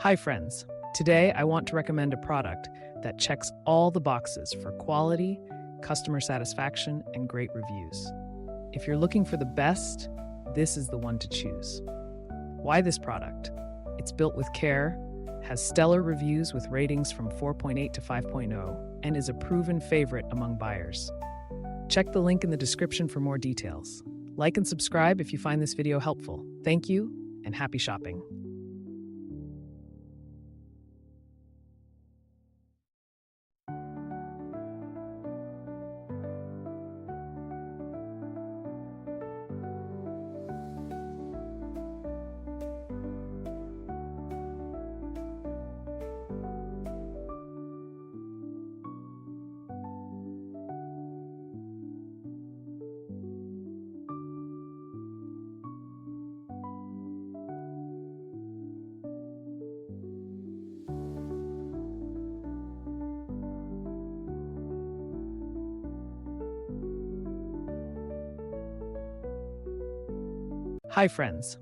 Hi friends, today I want to recommend a product that checks all the boxes for quality, customer satisfaction, and great reviews. If you're looking for the best, this is the one to choose. Why this product? It's built with care, has stellar reviews with ratings from 4.8 to 5.0, and is a proven favorite among buyers. Check the link in the description for more details. Like and subscribe if you find this video helpful. Thank you, and happy shopping. Hi friends,